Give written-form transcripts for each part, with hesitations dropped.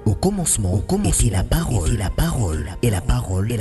était la parole, et la parole est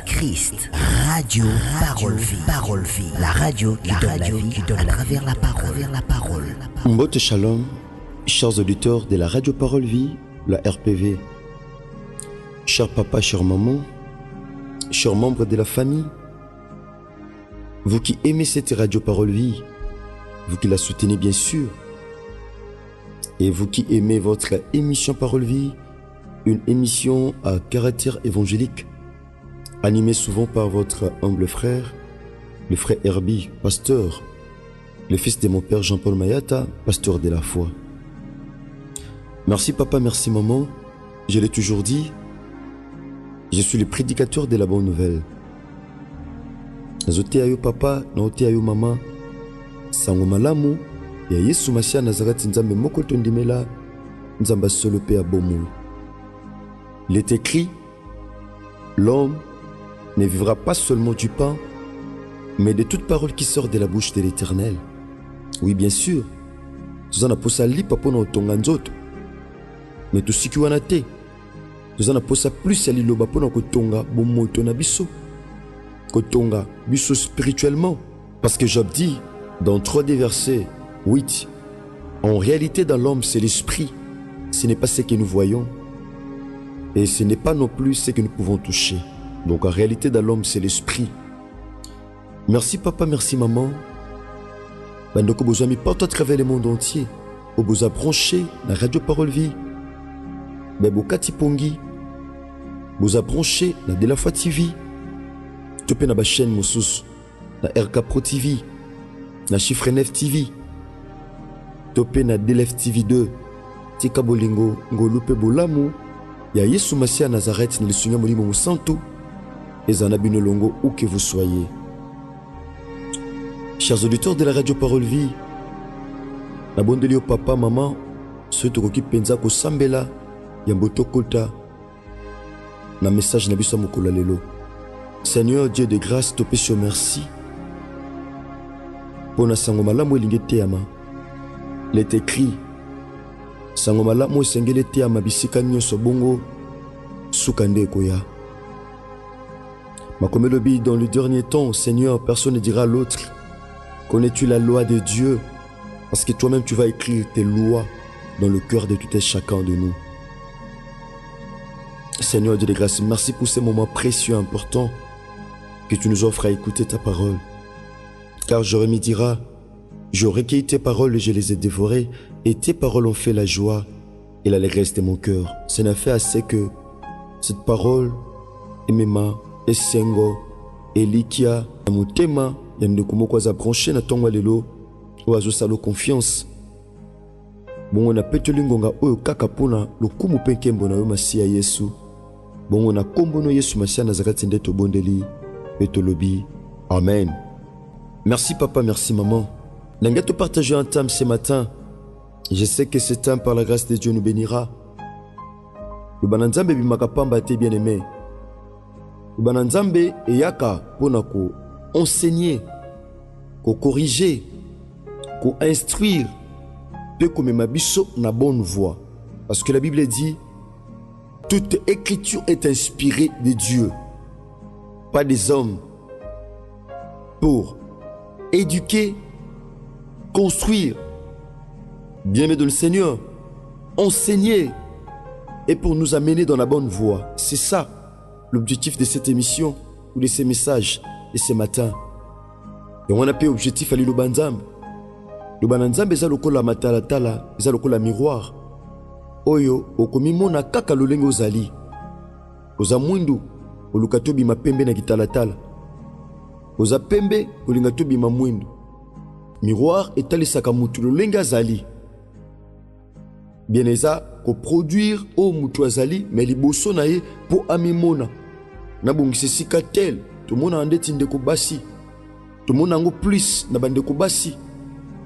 Christ. Radio Parole Vie, la radio qui donne la vie à travers la parole. Mbote Shalom, chers auditeurs de la radio Parole Vie, la RPV, chers papa, chers maman, chers membres de la famille, vous qui aimez cette radio Parole Vie, vous qui la soutenez bien sûr, et vous qui aimez votre émission Parole Vie, une émission à caractère évangélique, animée souvent par votre humble frère, le frère Herbie, pasteur, le fils de mon père Jean-Paul Mayata, pasteur de la foi. Merci papa, merci maman, je l'ai toujours dit, je suis le prédicateur de la bonne nouvelle. Nazote ayo papa, naote ayo mama, sango malamu, ya Yesu Masia Nazareth nzambe moko tondimela, nzamba solo pe abomu. Il est écrit, l'homme ne vivra pas seulement du pain, mais de toute parole qui sort de la bouche de l'Éternel. Oui, bien sûr, nous en avons li papa na otonga nzoto, mais tout ce qui wana te, nous en avons plus à liloba pona kotonga bomoto na biso, kotonga biso spirituellement, parce que Job dit dans 3 des versets 8, en réalité dans l'homme c'est l'esprit, ce n'est pas ce que nous voyons, et ce n'est pas non plus ce que nous pouvons toucher. Donc en réalité dans l'homme c'est l'esprit. Merci papa, merci maman. Bandoko bozami partout à travers le monde entier. Oboza branché la radio Parole Vie. Bebokati Pongi. Boza branché la De La Foi TV. Topé na ba chaîne mosusu na RK Pro TV, na Chiffre 9 TV. Topé na DLF TV 2. Tika bolingo ngolupe bolamu. Ya Yesu Masia Nazareth le Seigneur molimo mosanto. Ezana bino longo où que vous soyez. Chers auditeurs de la radio Parole Vie, na bondeli au papa, maman, ceux qui penza ko sambela, yamboto kota, na message na biso mokolo lelo. Seigneur Dieu de grâce, te pèse merci. Pona sango malamu elingi teama. Il est écrit, sango malamu esengeli teama bisika nyonso bongo, sukande koya. Makomelobi, dans le dernier temps, Seigneur, personne ne dira à l'autre, connais-tu la loi de Dieu? Parce que toi-même tu vas écrire tes lois dans le cœur de tout et chacun de nous. Seigneur Dieu de grâce, merci pour ces moments précieux, importants que tu nous offres à écouter ta parole. Car Jérémie dira, j'aurais cueilli tes paroles et je les ai dévorées, et tes paroles ont fait la joie et l'allégresse de mon cœur. Ce n'a fait assez que cette parole, Emema, Esengo, Elikia, Amutema, yandeko moko aza branché na tongo lelo oazo salo confiance bongo na petoli ngonga oyo kaka pona lokumu pe nkembo na yo Masia Yesu bongo na kombo no Yesu Masia Nazareth nde tobondeli pe tolobi amen. Merci papa, merci maman. Nangai te partager un thème ce matin. Je sais que ce thème par la grâce de Dieu nous bénira. Le bananzambe bimaka pamba te bien aimé. Le bananzambe eyaka pona ko enseigner, ko corriger, ko instruire, peut comme ma biso na bonne voie. Parce que la Bible dit, toute écriture est inspirée de Dieu, pas des hommes, pour éduquer, construire, bien-aimé de le Seigneur, enseigner et pour nous amener dans la bonne voie. C'est ça l'objectif de cette émission ou de ces messages. Et ce matin, et on a payé objectif à l'île Banzam. Le Banzam est lokola matala tala, est lokola miroir. Oyo, okomimona kaka lolenge ozali. Oza mwindu, olukatobi mapembe na kitala tala. Oza pembe, olingatobi ma mwindu. Miroir etalisaka mutu lolenge azali. Bien eza, ko produire o mutu azali, mais liboso na ye po amimona. Nabongisi sika tel. Tout le monde a ndeti ndeko basi. Tout le monde a ngo plus na bandeko basi.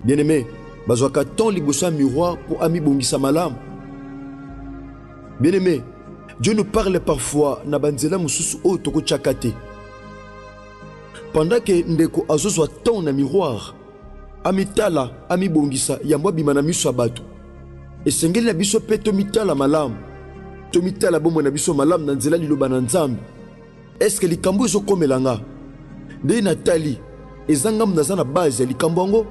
Bien aimé, bazwaka ton liboso miroir pour ami bongisa malam. Bien aimé, Dieu nous parle parfois na banzela mususu o toko chakate. Pendant que ndeko azozwa ton na miroir, ami tala, ami bongisa yambo bimana miso abatu. Et sengeli na biso peto mitala malam. tomitala bomo na biso malamu na nzela liloba na Nzambe. Est-ce que likambo ezokomelanga nde natali ezanga mnaza na base ya likambo yango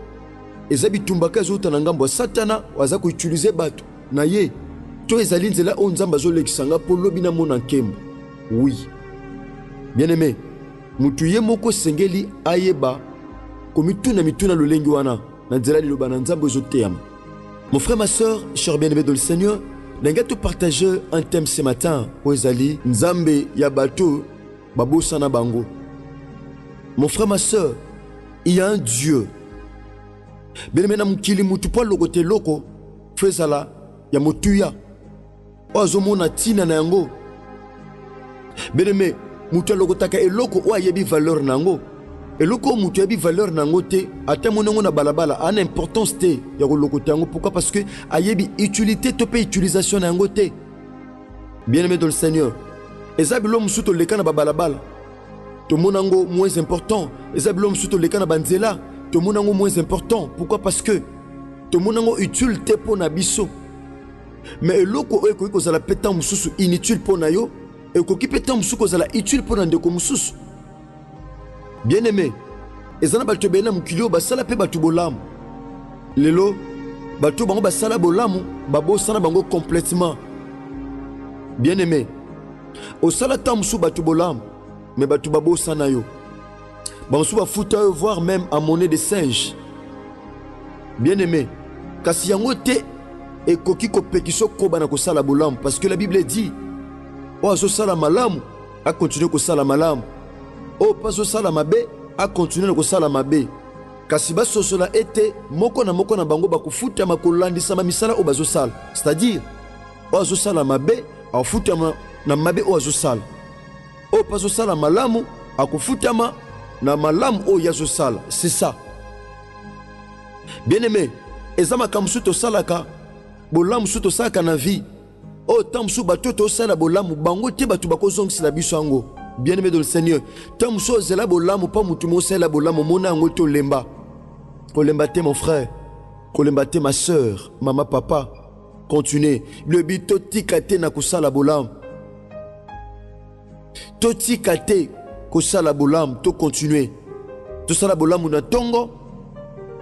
eza bitumbaka ezota na ngambo ya Satana waza koutilize bato na ye to ezali nzela oyo Nzambe azolekisanga mpo lobi na mona nkembo. Oui, bien aimé, mutu ye moko sengeli ayeba komituna mituna lolengi wana na nzela liloba na Nzambe ezoteyama. Mon frère, ma soeur, cher bien-aimé dans le Seigneur, n'enga te partager un thème ce matin au Ezali Nzambe ya bato babosa na bango. Mon frère, ma soeur, il y a un Dieu. Bien-aimé na mukili mutu po lokote loko fezala ya motuya ozomona tina na yango. Bien-aimé, mutu lokotaka eloko o ayebi valeur nango. Eloko mutu ayebi valeur nango te ata monengo na balabala a une importance te ya kolokota yango. Pourquoi? Parce que ayebi utilité to pe utilisation nango te. Bien-aimé dans le Seigneur, ezabilo musuto leka na balabala to monango moins important. Ezabilo musuto leka na banzela to monango moins important. Pourquoi? Parce que to monango utile te po na biso. Mais eloko oyo koki kozala petan mususu inutile po na yo ekoki petan mususu kozala utile po na ndeko mususu. Bien-aimé, ezana bato bena mukilio basala pe bato bolamu. Lelo bato bango basala bolamu babosana bango complètement. Bien-aimé, osala tamsu bato bolamu mais bato babosana yo. Bansu bafuta yo voire même à monnaie de singe. Bien-aimé, kasi yango te ekoki kopekiso koba na kosala bolamu parce que la Bible dit o azosala malamu a continuer kosala malamu. O paso sala mabe a continuer ko sala mabe. Kasi basosola ete moko na bango bakufuta makolandisa ma misala o bazo sala. C'est-à-dire o azo sala mabe a futa na mabe o azo sala. O paso sala malamu a kufuta na malamu o yazo sala. C'est ça. Bien-aimé, ezama kamsuto salaka bolamu suto salaka na vie. O tamsu batoto sala bolamu bango te batu bakozongisi la biso yango. Bien-aimé dans le Seigneur, tant que c'est la bolamu pas mutumo c'est la bolamu mona ngoto lemba. Kolembate mon frère, kolembate ma soeur, maman papa. Continuez. Le bito tikate na kusala bolamu. To tikate kusala bolamu to continuer. To sala bolamu na tongo,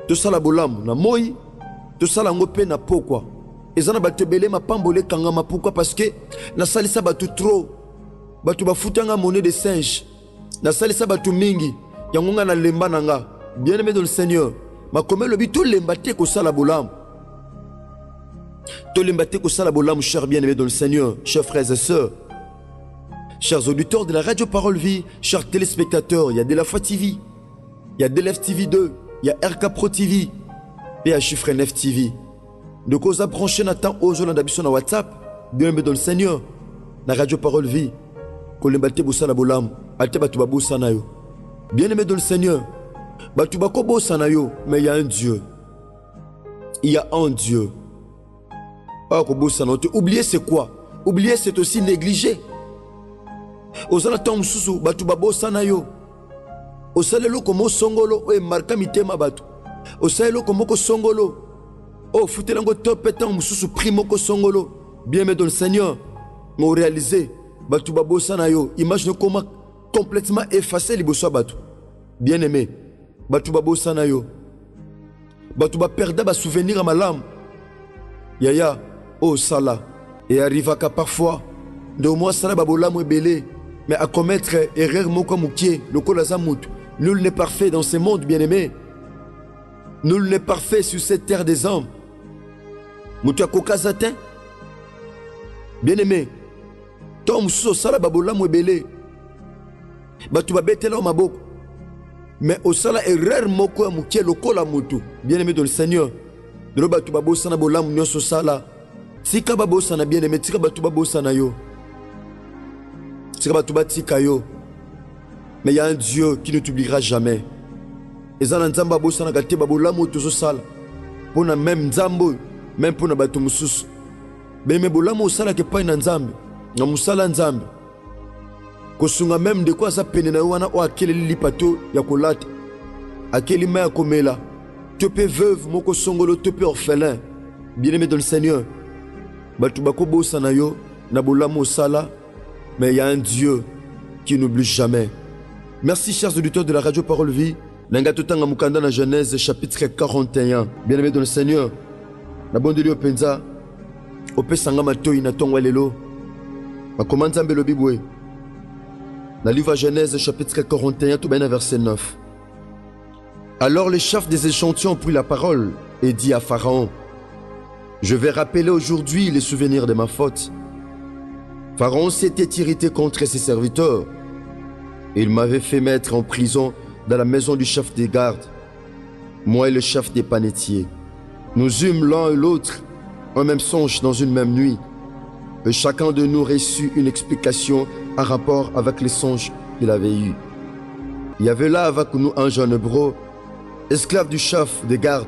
to sala bolamu na moi, to sala ngope na pokwa. Ezana batebele mapambole kangama. Pourquoi? Parce que na salisa batu trop. Batu bafutanga monnaie de singe. Na salisa batu mingi yangonga na lemba nanga. Bien-aimé dans le Seigneur, ma comme le bito lembate ko sala bolam. To lembate ko sala bolam, cher bien-aimé dans le Seigneur, chers frères et sœurs, chers auditeurs de la radio Parole Vie, chers téléspectateurs, il y a de la Foi TV, il y a DLF TV 2, il y a RK Pro TV, et à chiffre 9 TV. De cause à brancher Nathan aux gens d'habitude sur WhatsApp, bien-aimé dans le Seigneur, la radio Parole Vie. Kolembate bosala bolam ate batu babosana yo. Bien-aimé dans le Seigneur, batu bako bosana yo, mais il y a un Dieu. Il y a un Dieu. Ah ko bosana te oublier c'est quoi? Oublier c'est aussi négliger. Ozala tam susu batu babosana yo. Osalelo komo songolo e marka mitema batu. Osalelo komo ko songolo. Oh futelango top tam susu primo ko songolo. Bien-aimé dans le Seigneur, m'ont réalisé batu babosana yo, imagine comment complètement effacé liboso batu. Bien-aimé, batu babosana yo. Batu ba perda ba souvenir à malam. Yaya, oh sala. Et arriva qu'à parfois, de moi sala babolamu belé, mais à commettre erreur moko mukie, le kolazamut. Nul n'est parfait dans ce monde, bien-aimé. Nul n'est parfait sur cette terre des hommes. Mutua kokazatin. Bien-aimé, tom so sala babolamu ebele batu babetela maboko mais osala erreur moko ya mukie lokola mutu. Bien-aimé dans le Seigneur, de batu babosana bolamu nyonso sala tika babosana. Bien-aimé, tika batu babosana yo, tika batu batika yo. Mais il y a un Dieu qui ne t'oubliera jamais. Ezana nzamba babosana kate babolamu tozo sala pona même nzambo même pona batu mususu. Bien-aimé, bolamu osala ke pa na nzambe na musala nzambe kosunga même de quoi ça pene na wana o akeli lipato ya kolata akeli ma ya komela te pe veuve moko songolo te pe orphelin. Bien-aimé dans le Seigneur, batu bako bosana yo Nabolamo Sala, mais il y a un Dieu qui n'oublie jamais. Merci chers auditeurs de la radio Parole Vie. Nangatotanga Mukanda na Genèse chapitre 41. Bien-aimé dans le Seigneur, Nabondeli Openza, Opesanga Matoi na Tongwa Lelo. Makomanza Mbelo Bibwe. Dans le livre Genèse chapitre 41, tout bien verset 9. Alors les chefs des échantillons ont pris la parole et dit à Pharaon, je vais rappeler aujourd'hui les souvenirs de ma faute. Pharaon s'était irrité contre ses serviteurs. Il m'avait fait mettre en prison dans la maison du chef des gardes, moi et le chef des panetiers. Nous eûmes l'un et l'autre un même songe dans une même nuit. Et chacun de nous reçut une explication en rapport avec les songes qu'il avait eus. Il y avait là avec nous un jeune hébreu, esclave du chef des gardes.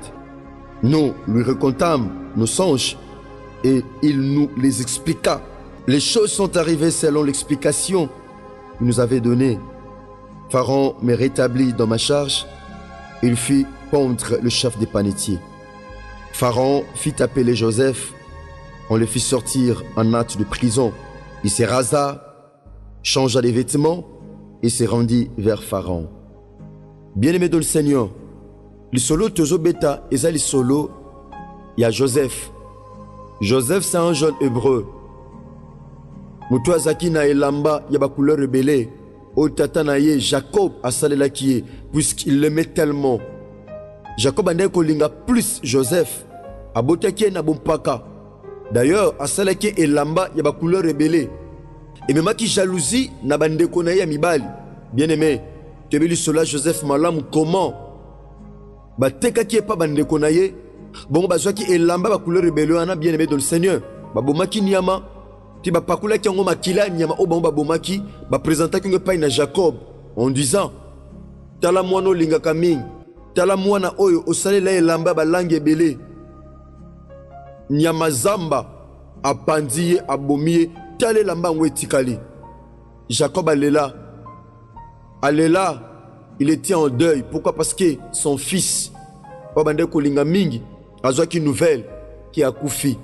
Nous lui racontâmes nos songes et il nous les expliqua. Les choses sont arrivées selon l'explication qu'il nous avait donnée. Pharaon me rétablit dans ma charge. Il fit pondre le chef des panetiers. Pharaon fit appeler Joseph. On le fit sortir en hâte de prison. Il se rasa, changea les vêtements et se rendit vers Pharaon. Bien-aimé dans le Seigneur, le solo tozo beta eza le solo, il y a Joseph. Joseph c'est un jeune hébreu. Mutu azaki na elamba ya ba couleur rebelle. O tata na ye Jacob asalelaki ye puisqu'il l'aimait tellement. Jacob ande kolinga plus Joseph. Abotaki na bompaka. D'ailleurs, asalaki elamba ya ba couleur rebelle. Et même qui jalousie na bande kona ya mibali. Bien-aimé, tu as vu cela Joseph Malam comment? Ba teka qui est pas bande kona ye. Bon bazwaki elamba ba couleur rebelle ana bien-aimé dans le Seigneur. Ba bomaki niama. Ti ba pakula ki ngo makila niama o ba bomaki ba présenta ki pa na Jacob en disant tala mwana linga kaming tala mwana oyo osalela elamba ba langue ebele. Nyama zamba apandie abomie tale lamba ngwetikali. Jacob alela, il était en deuil. Pourquoi? Parce que son fils babande kolinga mingi azwaki nouvelle qui a koufi.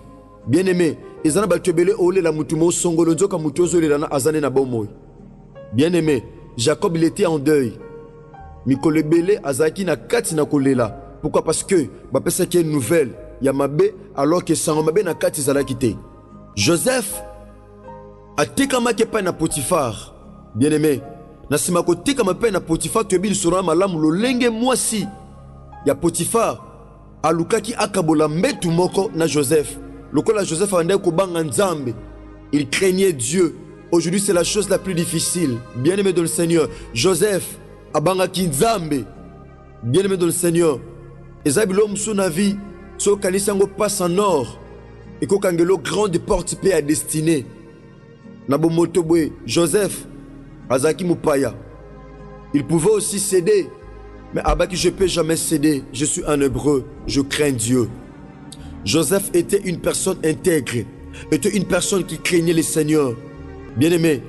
Bien aimé, ezana batebele ole la mutumo songolo nzoka mutozo le na azane na bomoy. Bien aimé, Jacob il était en deuil. Mikolebele azaki na kati na kolela. Pourquoi? Parce que bapesa ki une nouvelle ya mabe alors que sango mabe na kati zalaki te. Joseph a tekama ke pa na Potiphar. Bien aimé, na sima ko tekama pa na Potiphar to bil sura malamu lolenge mwasi ya Potiphar alukaki akabola mbetu moko na Joseph. Lokola Joseph andai ko banga nzambe. Il craignait Dieu. Aujourd'hui c'est la chose la plus difficile. Bien aimé dans le Seigneur, Joseph abanga ki nzambe. Bien aimé dans le Seigneur, ezabilo msuna vie so kanisango passe en or. Et ko kangelo grande porte paix à destinée. Nabo motobwe Joseph azaki mupaya. Il pouvait aussi céder. Mais abaki je peux jamais céder. Je suis un hébreu, je crains Dieu. Joseph était une personne intègre, était une personne qui craignait le Seigneur. Bien-aimé,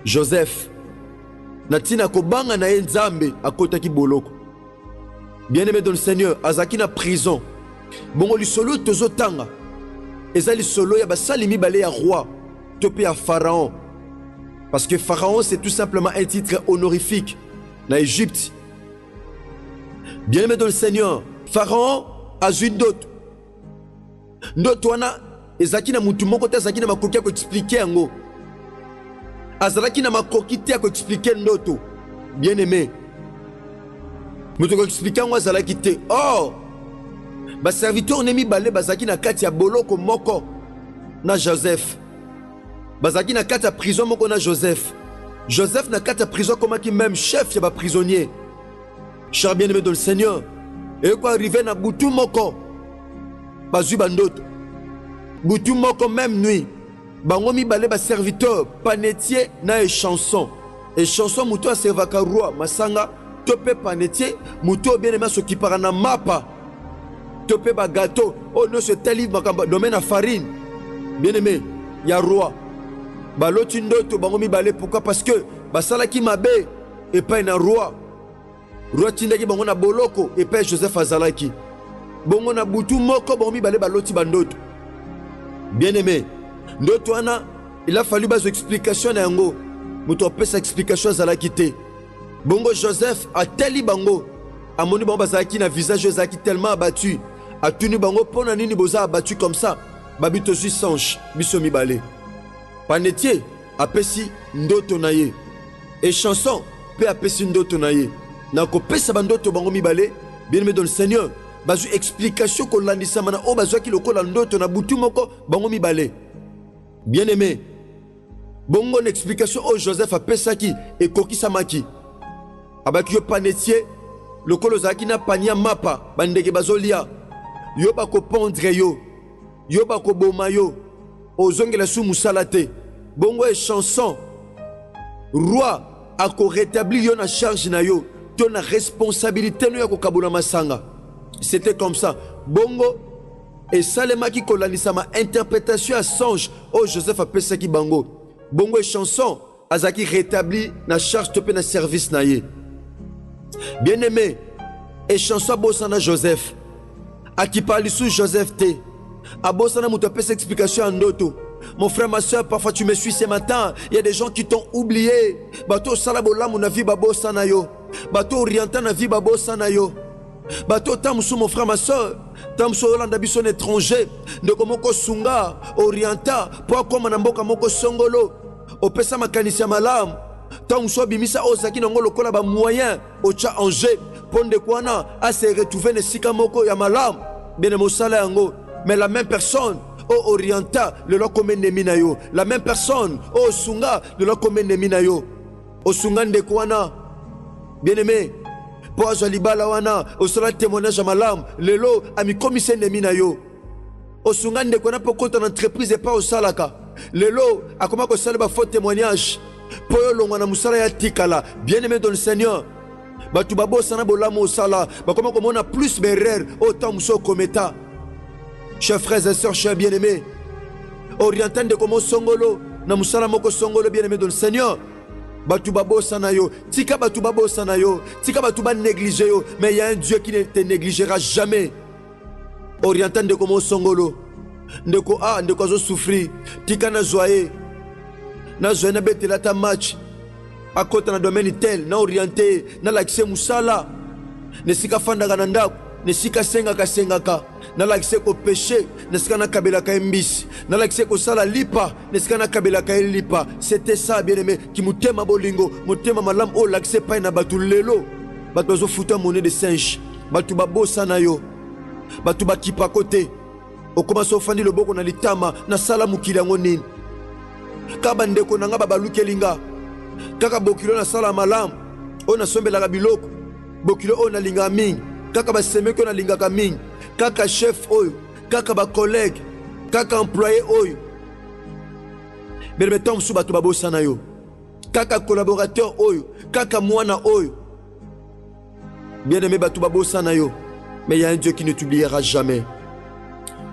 Joseph, natina kobanga na nzambe akotaki boloko. Bien-aimé dans le Seigneur, azaki na prison. Bongo lisolo tozotanga. Eza lisolo ya basali mibale ya roi, topé à Pharaon. Parce que Pharaon c'est tout simplement un titre honorifique na Égypte. Bien-aimé dans le Seigneur, Pharaon a eu d'autres. Ndoto wana ezaki na mutu moko te azaki na makoki ko expliquer yango. Azalaki na makoki te ko expliquer ndoto. Bien aimé. Mutu ko expliquer yango azalaki te. Oh! Ba serviteur nemi balé bazaki na kati ya boloko moko na Joseph. Bazaki na kati ya prison moko na Joseph. Joseph na kati ya prison comme qui même chef ya ba prisonnier. Cher bien aimé dans le Seigneur. Et quoi arriver na butu moko. Bazui bandoto butu moko même nuit bango mibale ba serviteur panetier na échanson muto aservaka roi masanga tope panetier muto bien aimé s'occupera na mapa tope ba gâteau oh non ce tel livre makamba domaine à farine bien aimé ya roi baloti ndoto bango mibale. Pourquoi? Parce que basalaki mabe et pas na roi tindaki bango na boloko et pas Joseph azalaki bongo na butu moko bongo mibale baloti bandoto. Bien aimé, ndoto wana il a fallu bazo explication na yango moto apesa explication azalaki te. Bongo Joseph ateli bango amoni bango bazalaki na visage ezalaki tellement abattu atuni bango pona nini boza abattu comme ça babi tozwi sange biso mibale. Panetier apesi ndoto na ye et chanson pe apesi ndoto na ye na kopesa bandoto bango mibale. Bien aimé dans le Seigneur bazwi explication kolandisama na o bazwaki lokola ndoto na butu moko bango mibale. Bien aimé bongo na explication o Joseph apesaki ekokisamaki abaki yo panetier lokolo ozalaki na pania mapa bandeke bazolia yo bakopondre yo bakoboma yo ozongela su musala te. Bongo e chanson roi akorétablir yo na charge na yo to na responsabilité no ya kokabola masanga. C'était comme ça. Bongo et salemaki kolandisama interprétation à songe o Joseph apesaki bango. Bongo et chanson azaki rétabli na charge to pe na service na ye. Bien aimé et chanson abosana Joseph akipali sous Joseph te abosana muto apesa explication en ndoto. Mon frère, ma soeur, parfois tu me suis ce matin. Il y a des gens qui t'ont oublié. Bato salabola mon avis babo sanayo. Bato orientant na vie babo sanayo. Bato tamsou mon frère, ma soeur. Tamsou Hollande bison étranger. De komoko sunga orienta. Pour comme namboka moko songolo. Opesa makanisi ya malamu. Tamsou bimisa ozaki nango lokola ba moyen. Ocha Angers. Ponde kwana a se retrouver ne sika moko ya malamu. Bien mosala yango. Mais la même personne. O orienta le lo comme neminayo. La même personne. O sunga le lo comme neminayo. O sunga ndekwana. Bien aimé. Po azalibala wana. O sera témoignage à malam. Lelo ami commissaire neminayo. O sunga ndekwana po compte en entreprise et pas au salaka. Lelo akoma ko salba faux témoignage. Po yo longwana musala ya tikala. Bien aimé dans le Seigneur. Batu babo sana bolamo au sala. Bakoma ko mona plus berrer autant muso kometa. Chers frères et sœurs, chers bien-aimés, orientant de comment songolo, na musala moko songolo bien-aimé dans le Seigneur. Batu babo sanayo, tika batu babo sanayo, tika batu ba négligé yo, mais il y a un Dieu qui ne te négligera jamais. Orientant de comment songolo, ndeko a ndeko zo souffrir, tika na joie na betela ta match. À côté na domaine tel, na orienté, na l'accès musala, ne sika fanda gananda, ne sika senga ka. Nalakise ko péché, nesika na kabela ka mbisi. Nalakise ko sala lipa, nesika na kabela ka lipa. C'était ça bien aimé qui mutema bolingo, mutema malam o lakise pa na batu lelo. Batu zo futa monnaie de singe. Batu babosa na yo. Batu bakipa côté. O commence au fandi le boko na litama na sala mukili yango nini. Kaba ndeko nanga babalukelinga. Kaka bokilo na sala malam. O na sombela ka biloko. Bokilo o na linga mingi. Kaka basemeko na linga ka mingi. Kaka chef oyo, kaka ba collègue, kaka employé oyo. Bele tom sou bato babosa na yo. Kaka collaborateur oyo, kaka mwana oyo. Bien aimé bato babosa na yo. Mais il y a un Dieu qui ne t'oubliera jamais.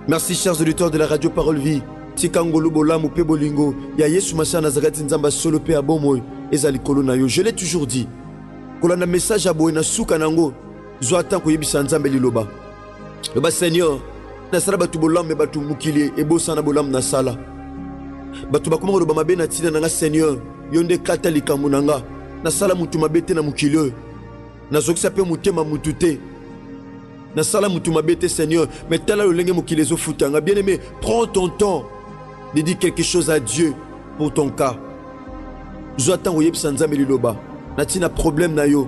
Merci chers auditeurs de la radio Parole Vie. Tikangolo bolamu pe bolingo. Ya Yesu Massa Nazareth nzamba solo pe abomoy. Ezali kolo na yo. Je l'ai toujours dit. Kolanda message aboy na suka nango. Zo atan ko yebisa nzambe liloba. Le bas Seigneur, nasala batu bolam me batu mukili e bosana bolam na sala. Batu bakoma ko ba mabe na tina na Seigneur, yonde kata likambo nanga. Na sala mutu mabete na mukili. Na zokisa pe mutema mutute. Na sala mutu mabete Seigneur, mais tala lolenge mukili zo futanga. Bien-aimé, prends ton temps de dire quelque chose à Dieu pour ton cas. J'attends oyeb sanzambe liloba. Na tina problème na yo.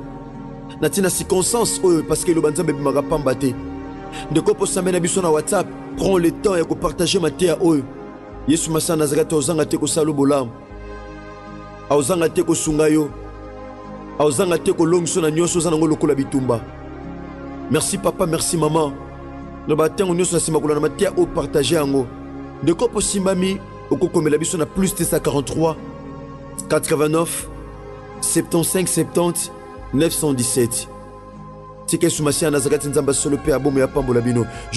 Na tina circonstance parce que le banzambe bimaka pambate. De quoi pour s'amener à na WhatsApp, prends le temps et pour partager ma terre à eux. Yesu Massa Nazareth ozanga te ko salo bolam. Ozanga te ko sungayo. Ozanga te ko longso na nyoso za ngolo kola bitumba. Merci papa, merci maman. Le matin on nyoso sima kola na ma terre au partager ango. De quoi pour simbami oko komela biso na plus de 43 89 75 70 917. Je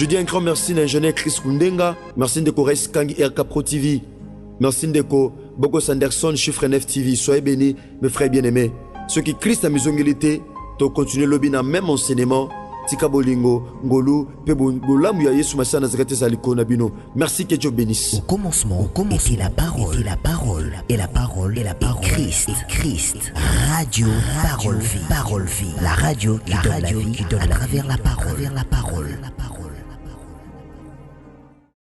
dis un grand merci à l'ingénieur Chris Kundenga. Merci de Kores Kangi RK Pro TV. Merci de Bogos Anderson, chiffre 9 TV. Soyez bénis, mes frères bien-aimés. Ceux qui Christ à mes ongalités, tu continues le bien même enseignement. tika bolingo ngolu pe bolamu ya Yesu Masiya Nazareth ezali kona bino. Merci, que Dieu bénisse. Au commencement était la parole, et la parole, et la parole, et la parole, Christ. Radio, parole vie, la radio qui donne la vie, à travers la parole.